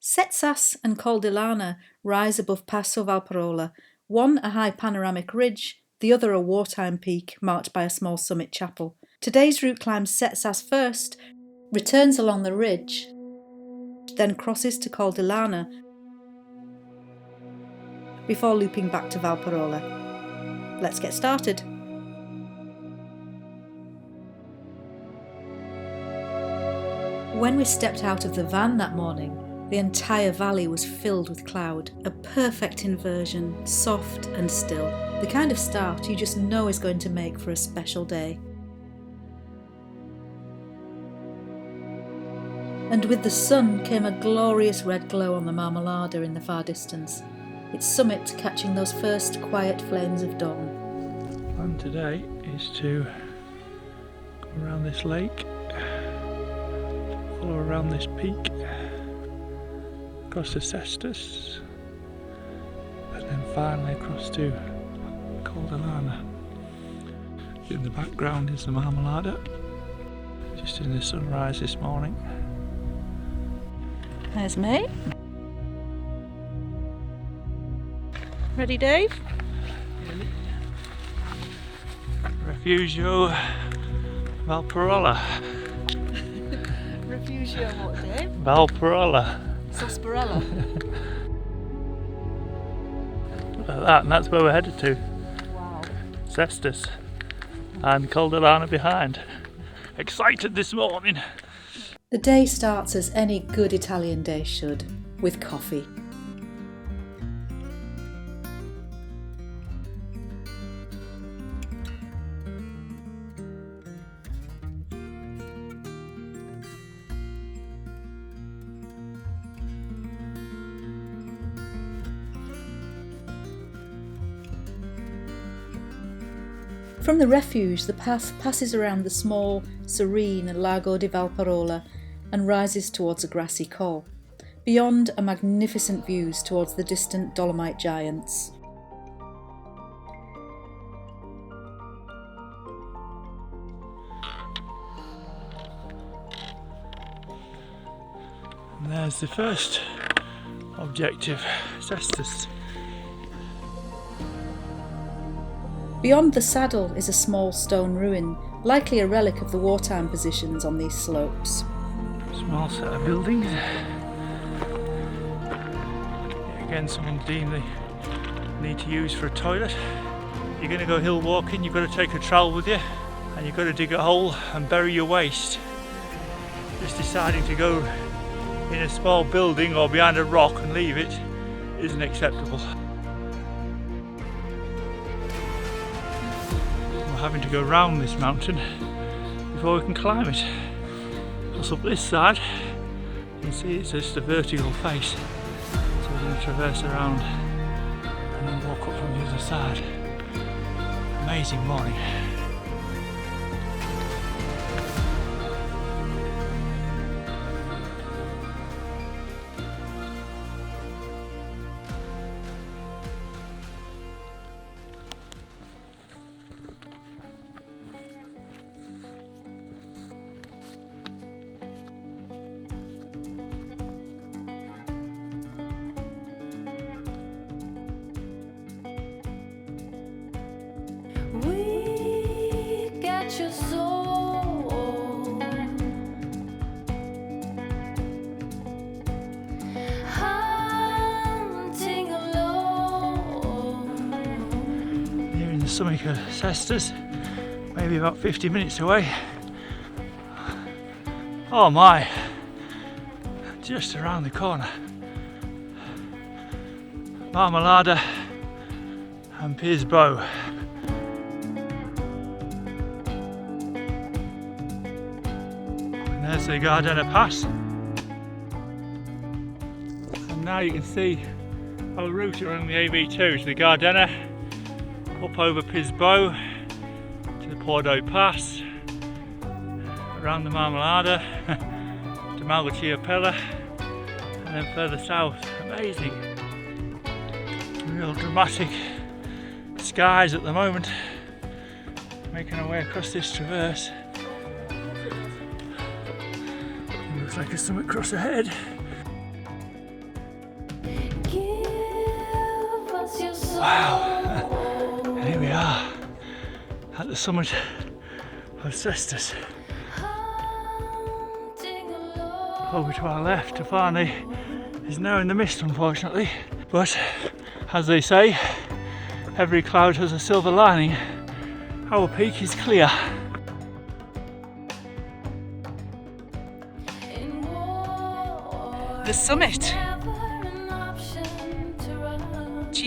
Settsass and Col di Lana rise above Passo Valparola, one a high panoramic ridge, the other a wartime peak marked by a small summit chapel. Today's route climbs Settsass first, returns along the ridge, then crosses to Col di Lana before looping back to Valparola. Let's get started. When we stepped out of the van that morning, the entire valley was filled with cloud, a perfect inversion, soft and still, the kind of start you just know is going to make for a special day. And with the sun came a glorious red glow on the Marmolada in the far distance, its summit catching those first quiet flames of dawn. The plan today is to go around this lake, follow around this peak, across to Settsass, and then finally across to Col di Lana. In the background is the Marmolada, just in the sunrise this morning. There's me. Ready, Dave? Rifugio Valparola. Rifugio what, Dave? Valparola. Sarsaparilla. Like that, and that's where we're headed to. Wow. Settsass and Col di Lana behind. Excited this morning. The day starts as any good Italian day should, with coffee. From the refuge, the path passes around the small, serene Lago di Valparola and rises towards a grassy col. Beyond are magnificent views towards the distant Dolomite giants. And there's the first objective, Settsass. Beyond the saddle is a small stone ruin, likely a relic of the wartime positions on these slopes. Small set of buildings. Again, someone deemed they need to use for a toilet. You're going to go hill walking, you've got to take a trowel with you, and you've got to dig a hole and bury your waste. Just deciding to go in a small building or behind a rock and leave it isn't acceptable. We're having to go round this mountain before we can climb it. Plus up this side, you can see it's just a vertical face. So we're going to traverse around and then walk up from the other side. Amazing morning. Your soul hunting alone. Here in the Summit of Settsass, maybe about 50 minutes away. Oh my, just around the corner. Marmolada and Bivacco. There's the Gardena Pass, and now you can see our route along the AV2 to the Gardena, up over Bivacco to the Porto Pass, around the Marmolada to Malgociapella, and then further south. Amazing, real dramatic skies at the moment, making our way across this traverse. Looks like there's something across ahead. Wow, and here we are at the summit of Settsass. Over to our left, Tafani is now in the mist, unfortunately, but as they say, every cloud has a silver lining. Our peak is clear. The summit.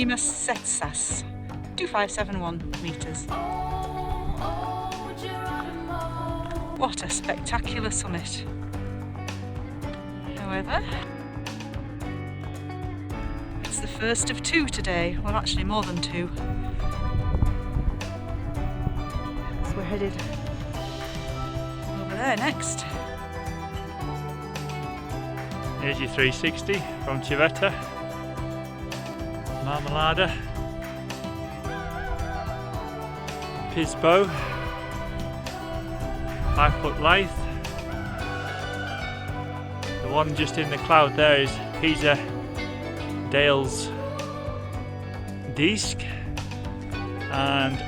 Settsass, 2571 metres. What a spectacular summit. However, it's the first of two today, well actually more than two. So we're headed over there next. Here's your 360 from Ferrata, Marmolada, Pisbo, 5 foot Lithe. The one just in the cloud there is Pisa Dale's Disc, and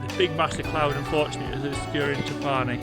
the big massive cloud unfortunately is obscuring Tafani.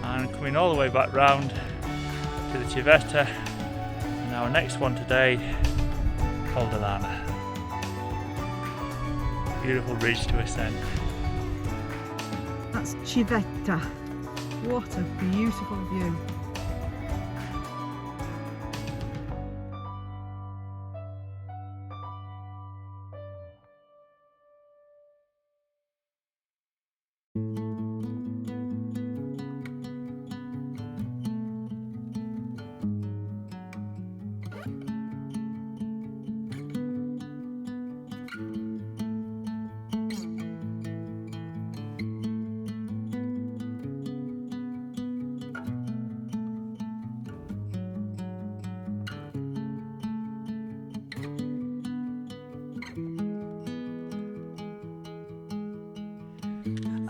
And coming all the way back round to the Ferrata, and our next one today, Col di Lana. Beautiful ridge to ascend. That's Ferrata. What a beautiful view.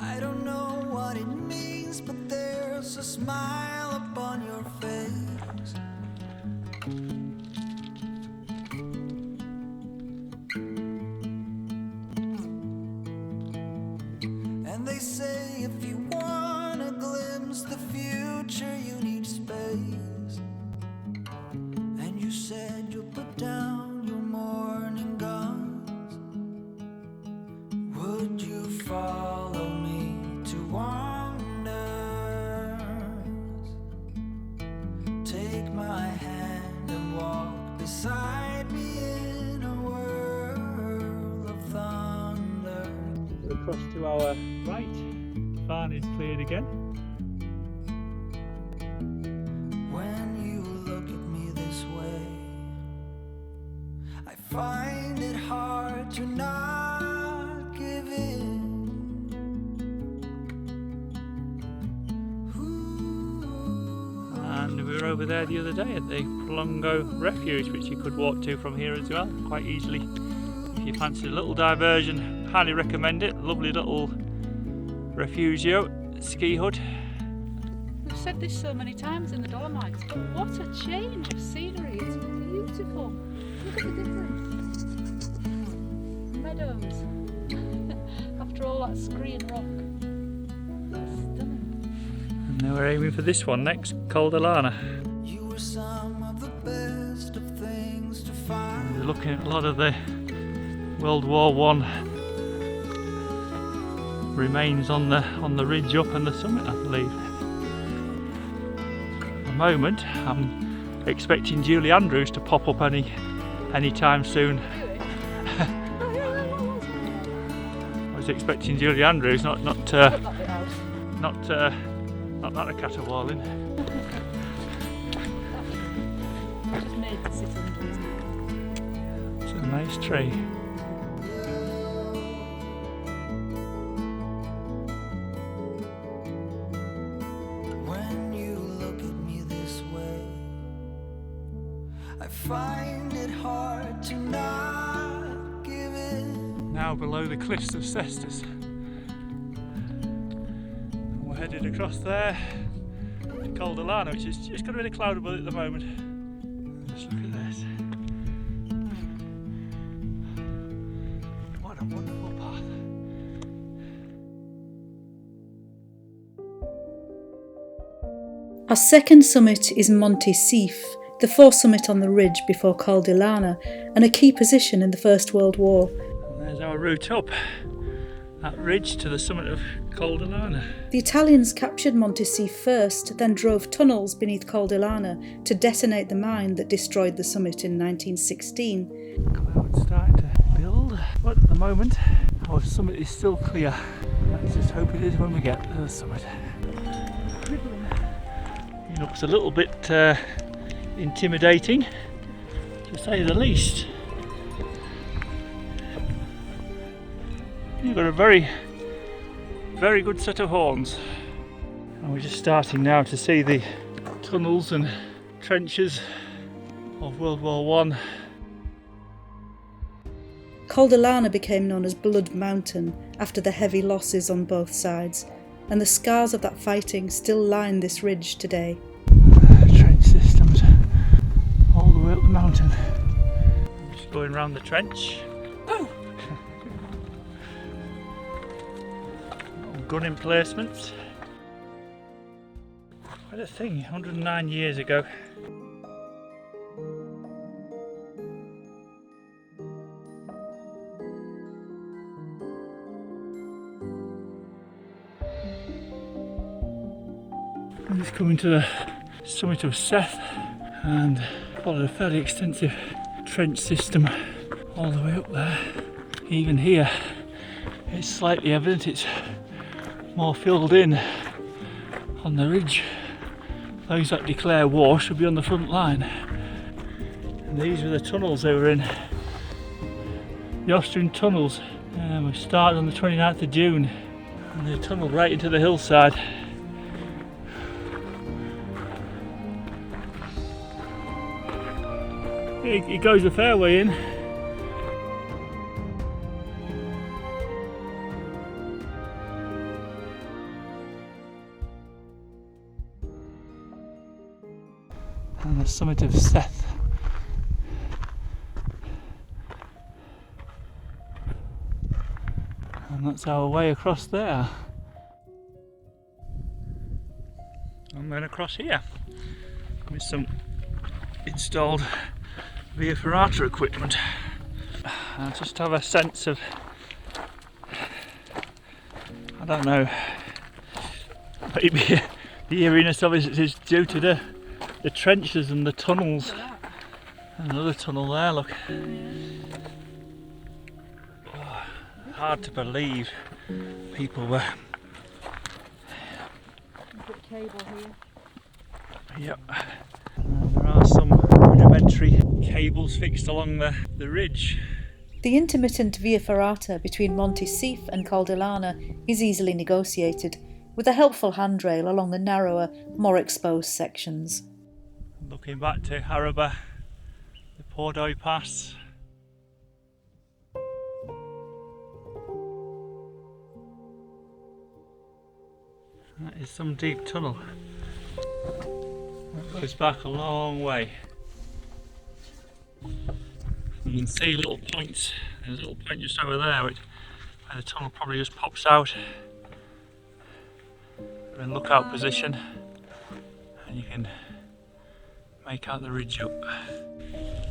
I don't know what it means, but there's a smile upon your face. And they say if you want to glimpse the future, you need space. And you said you'll put down your morning guns. Would you follow me to wonders? Take my hand and walk beside me in a world of thunder. Across to our right, Farn is cleared again. When you look at me this way, I find it hard to not give in. And we were over there the other day at the Prolongo Refuge, which you could walk to from here as well, quite easily. If you fancy a little diversion, highly recommend it. Lovely little Refugio ski hut. We've said this so many times in the Dolomites, but what a change of scenery. It's beautiful. Look at the difference. Meadows. After all that screen rock. Stunning. And now we're aiming for this one next, Col di Lana. You were some of the best of things to find. We're looking at a lot of the World War I remains on the ridge up and the summit, I believe. At the moment, I'm expecting Julie Andrews to pop up any time soon. I was expecting Julie Andrews, not that a caterwauling. Just made to sit under, isn't it? It's a nice tree. When you look at me this way, I find it hard to not give in. Now below the cliffs of Settsass. We're headed across there to Col di Lana, which is just got a bit of cloud above it at the moment. Just look at this. Our second summit is Monte Sief, the foresummit on the ridge before Col di Lana, and a key position in the First World War. And there's our route up that ridge to the summit of Col di Lana. The Italians captured Monte Sief first, then drove tunnels beneath Col di Lana to detonate the mine that destroyed the summit in 1916. Clouds starting to build, but at the moment our summit is still clear. Let's just hope it is when we get to the summit. It looks a little bit intimidating, to say the least. You've got a very good set of horns. And we're just starting now to see the tunnels and trenches of World War I. Col di Lana became known as Blood Mountain after the heavy losses on both sides, and the scars of that fighting still line this ridge today. Trench systems all the way up the mountain. I'm just going around the trench. Oh! Gun emplacements. Quite a thing, 109 years ago. I'm just coming to the Summit of Sief and followed a fairly extensive trench system all the way up there. Even here it's slightly evident it's more filled in on the ridge. Those that declare war should be on the front line. And these were the tunnels they were in. The Austrian tunnels. We started on the 29th of June and they tunneled right into the hillside. It goes a fair way in. And the Summit of Sief. And that's our way across there. And then across here with some installed via Ferrata equipment. I just have a sense of, I don't know, maybe the eeriness of it is due to the trenches and the tunnels. Another tunnel there, look. Oh, hard to believe people were. Cable here. Yep. There are some rudimentary cables fixed along the ridge. The intermittent via ferrata between Monte Sief and Col di Lana is easily negotiated, with a helpful handrail along the narrower, more exposed sections. Looking back to Haraba, the Pordo Pass. That is some deep tunnel. That goes back a long way. You can see little points. There's a little point just over there where the tunnel probably just pops out. We're in lookout position and you can make out the ridge up.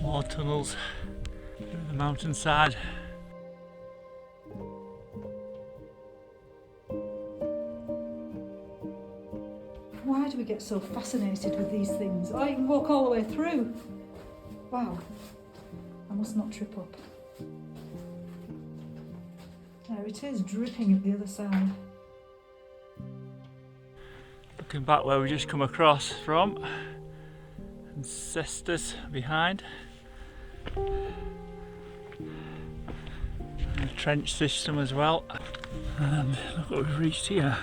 More tunnels through the mountainside. Why do we get so fascinated with these things? Oh, you can walk all the way through. Wow. I must not trip up. There it is, dripping at the other side. Looking back where we just come across from, and Settsass behind. And a trench system as well. And look what we've reached here.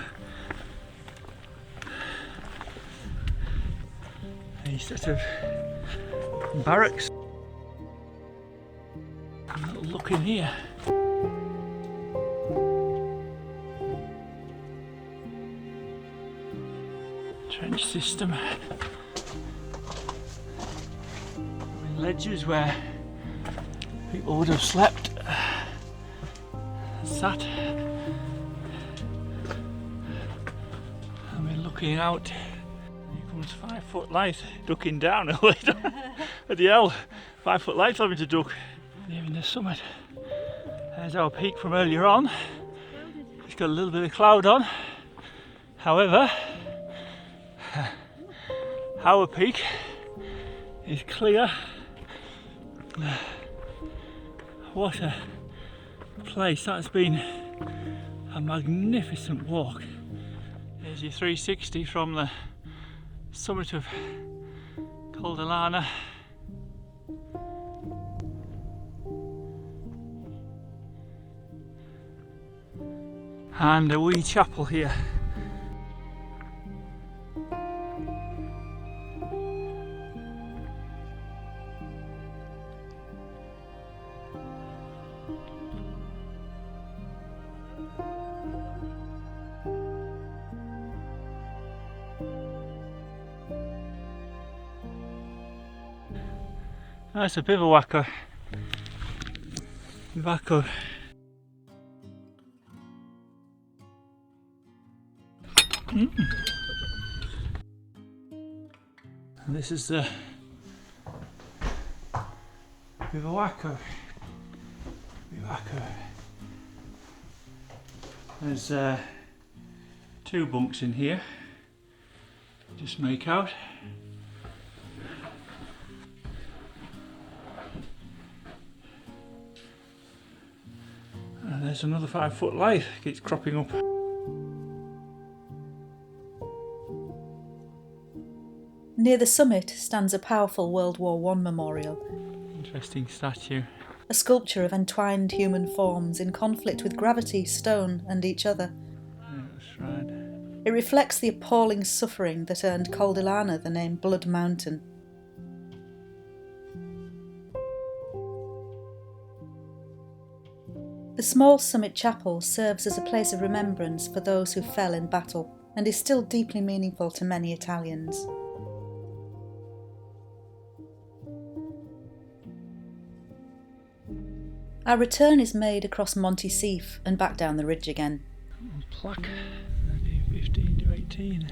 A set of barracks. A little look in here. Trench system. Ledges where people would have slept, sat, and we're looking out. You come 5-foot light ducking down a little at the L. 5-foot light having to duck. Nearing the summit. There's our peak from earlier on. It's got a little bit of cloud on. However, our peak is clear. What a place. That's been a magnificent walk. There's your 360 from the summit of Col di Lana. And a wee chapel here. That's a Bivacco. Bivacco. And this is the Bivacco. There's 2 bunks in here. Just make out. And there's another 5-foot light. Keeps cropping up. Near the summit stands a powerful World War I memorial. Interesting statue. A sculpture of entwined human forms in conflict with gravity, stone and each other. Yeah, that's right. It reflects the appalling suffering that earned Col di Lana the name Blood Mountain. The small summit chapel serves as a place of remembrance for those who fell in battle and is still deeply meaningful to many Italians. Our return is made across Monte Sief and back down the ridge again. Plaque, 15 to 18.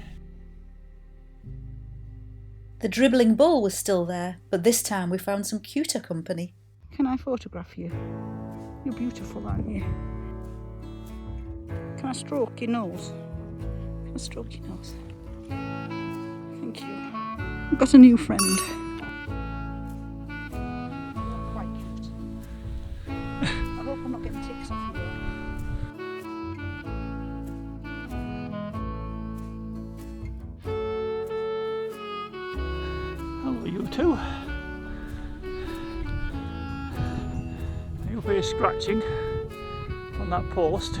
The dribbling bull was still there, but this time we found some cuter company. Can I photograph you? You're beautiful, aren't you? Can I stroke your nose? Can I stroke your nose? Thank you. I've got a new friend. Quite cute. I hope I'm not getting ticks off you. Hello, you too. You'll hear scratching on that post.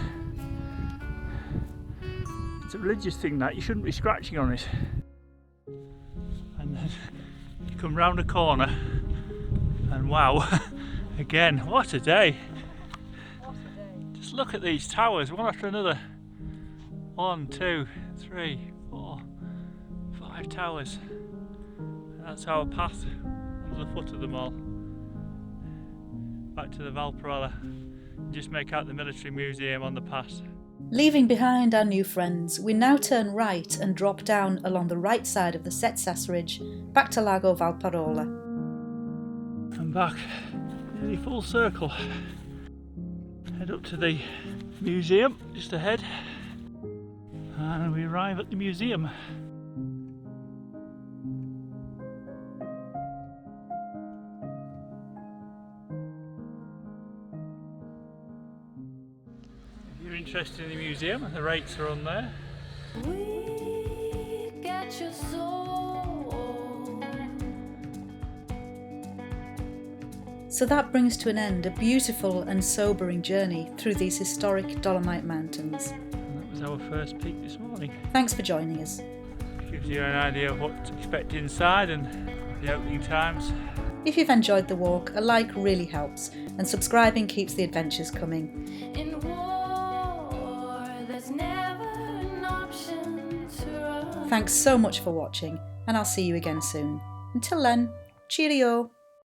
It's a religious thing that you shouldn't be scratching on it. And then you come round a corner and wow, again, what a day. Just look at these towers, one after another. 1, 2, 3, 4, 5 towers. And that's our path under the foot of them all. Back to the Valparola. Just make out the military museum on the pass. Leaving behind our new friends, we now turn right and drop down along the right side of the Settsass ridge, back to Lago Valparola. And back, nearly full circle. Head up to the museum, just ahead. And we arrive at the museum. If you're interested in the museum, the rates are on there. We get your soul. So that brings to an end a beautiful and sobering journey through these historic Dolomite mountains. And that was our first peak this morning. Thanks for joining us. Gives you an idea of what to expect inside and the opening times. If you've enjoyed the walk, a like really helps, and subscribing keeps the adventures coming. In war, there's never an option to run. Thanks so much for watching, and I'll see you again soon. Until then, cheerio!